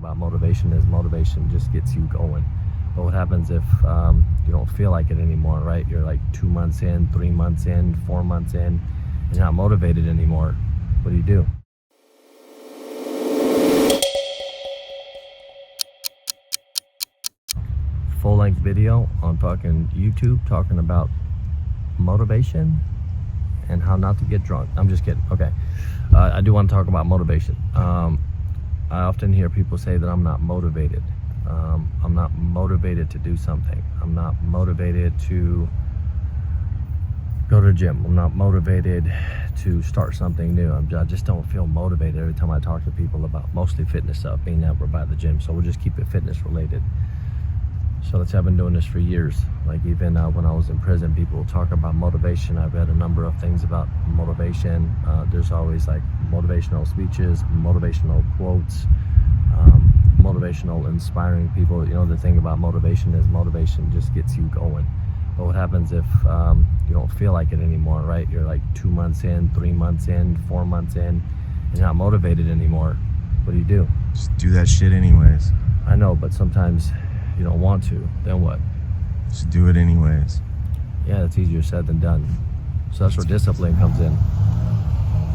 about motivation is motivation just gets you going. But what happens if you don't feel like it anymore, right? You're like 2 months in, 3 months in, 4 months in, and you're not motivated anymore. What do? Full-length video on fucking YouTube talking about motivation and how not to get drunk. I'm just kidding. Okay. I do want to talk about motivation. I often hear people say that I'm not motivated. I'm not motivated to do something. I'm not motivated to go to the gym. I'm not motivated to start something new. I just don't feel motivated every time I talk to people about mostly fitness stuff, being that we're by the gym. So we'll just keep it fitness related. So let's say I've been doing this for years. Like even when I was in prison, people will talk about motivation. I've read a number of things about motivation. There's always like motivational speeches, motivational quotes, motivational inspiring people. You know, the thing about motivation is motivation just gets you going. But what happens if you don't feel like it anymore, right? You're like 2 months in, 3 months in, 4 months in, and you're not motivated anymore. What do? Just do that shit anyways. I know, but sometimes you don't want to. Then what? Just do it anyways. Yeah, it's easier said than done. So that's where discipline comes in.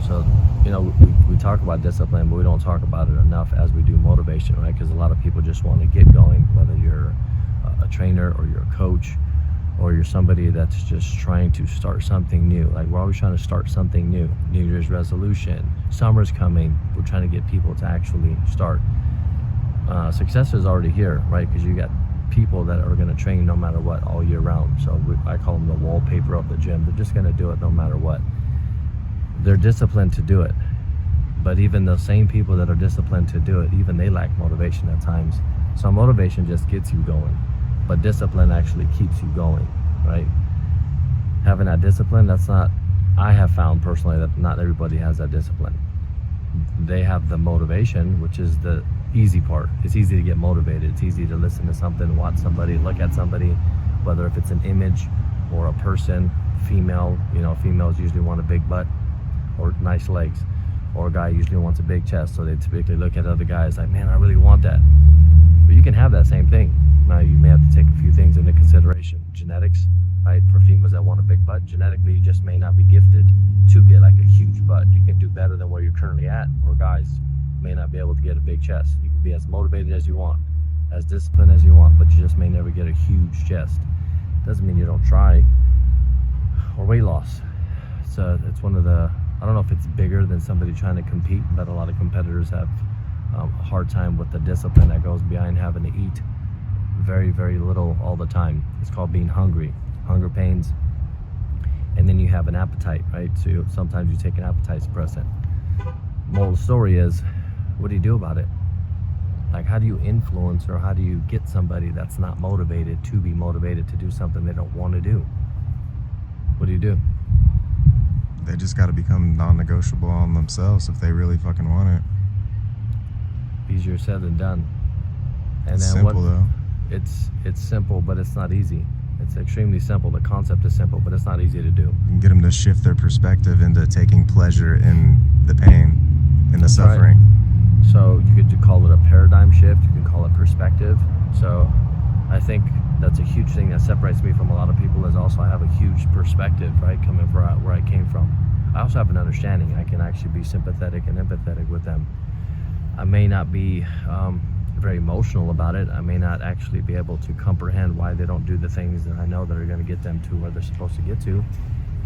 So, you know, we talk about discipline, but we don't talk about it enough as we do motivation, right? Because a lot of people just want to get going, whether you're a trainer or you're a coach or you're somebody that's just trying to start something new. Like we're always trying to start something new. New Year's resolution, summer's coming. We're trying to get people to actually start. Success is already here, right? Because you got people that are going to train no matter what all year round. So I call them the wallpaper of the gym. They're just going to do it no matter what. They're disciplined to do it. But even the same people that are disciplined to do it, even they lack motivation at times. So motivation just gets you going, but discipline actually keeps you going, right? Having that discipline, I have found personally that not everybody has that discipline. They have the motivation, which is the easy part. It's easy to get motivated. It's easy to listen to something, watch somebody, look at somebody, whether if it's an image or a person, female, you know, females usually want a big butt or nice legs, or a guy usually wants a big chest. So they typically look at other guys like, man, I really want that. But you can have that same thing. Now you may have to take a few things into consideration. Genetics, right? For females that want a big butt, genetically you just may not be gifted to get like a huge butt. You can do better than where you're currently at, or guys may not be able to get a big chest. You can be as motivated as you want, as disciplined as you want, but you just may never get a huge chest. Doesn't mean you don't try. Or weight loss. It's one of the, I don't know if it's bigger than somebody trying to compete, but a lot of competitors have a hard time with the discipline that goes behind having to eat very, very little all the time. It's called being hungry, hunger pains, and then you have an appetite, right? So sometimes you take an appetite suppressant. Moral of the story is, what do you do about it? Like, how do you influence, or how do you get somebody that's not motivated to be motivated to do something they don't want to do? What do? They just got to become non-negotiable on themselves if they really fucking want it. Easier said than done. And it's then simple though. It's simple, but it's not easy. It's extremely simple. The concept is simple, but it's not easy to do. You can get them to shift their perspective into taking pleasure in the pain, in the suffering. Right. So you could call it a paradigm shift. You can call it perspective. So I think that's a huge thing that separates me from a lot of people, is also I have a huge perspective, right? Coming from where I came from. I also have an understanding. I can actually be sympathetic and empathetic with them. I may not be very emotional about it. I may not actually be able to comprehend why they don't do the things that I know that are going to get them to where they're supposed to get to,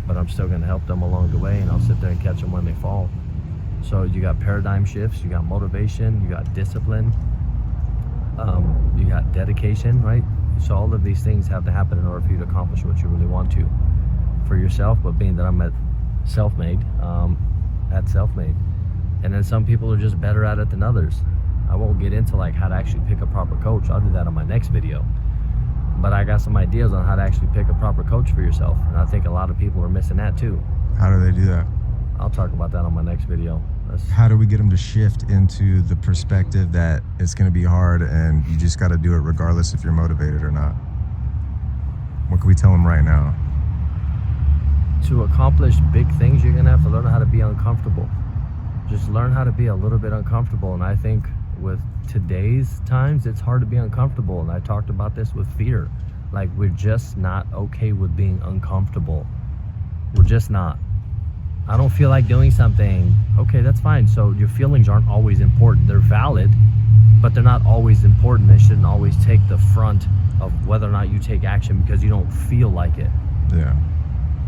but I'm still going to help them along the way, and I'll sit there and catch them when they fall. So you got paradigm shifts, you got motivation, you got discipline, you got dedication, right? So all of these things have to happen in order for you to accomplish what you really want to for yourself. But being that I'm at self-made, and then some people are just better at it than others. I won't get into like how to actually pick a proper coach. I'll do that on my next video. But I got some ideas on how to actually pick a proper coach for yourself, and I think a lot of people are missing that too. How do they do that? I'll talk about that on my next video. How do we get them to shift into the perspective that it's going to be hard and you just got to do it regardless if you're motivated or not? What can we tell them right now? To accomplish big things, you're going to have to learn how to be uncomfortable. Just learn how to be a little bit uncomfortable. And I think with today's times, it's hard to be uncomfortable. And I talked about this with fear. Like, we're just not okay with being uncomfortable. We're just not. I don't feel like doing something. Okay, that's fine. So your feelings aren't always important. They're valid, but they're not always important. They shouldn't always take the front of whether or not you take action because you don't feel like it. Yeah.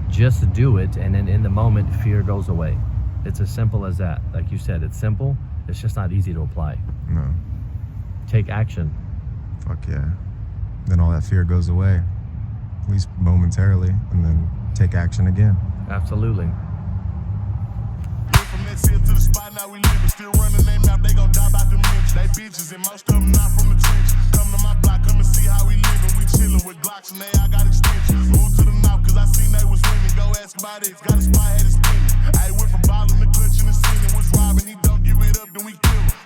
Just do it, and then in the moment, fear goes away. It's as simple as that. Like you said, it's simple. It's just not easy to apply. No. Take action. Fuck yeah. Then all that fear goes away, at least momentarily, and then take action again. Absolutely. From that city to the spot, now we living. Still running their mouth, they gon' drop out the mention. They bitches, and most of them not from the trench. Come to my block, come and see how we living. We chillin' with Glocks, and they all got extensions. Move to the north, cause I seen they was winning. Go ask about it.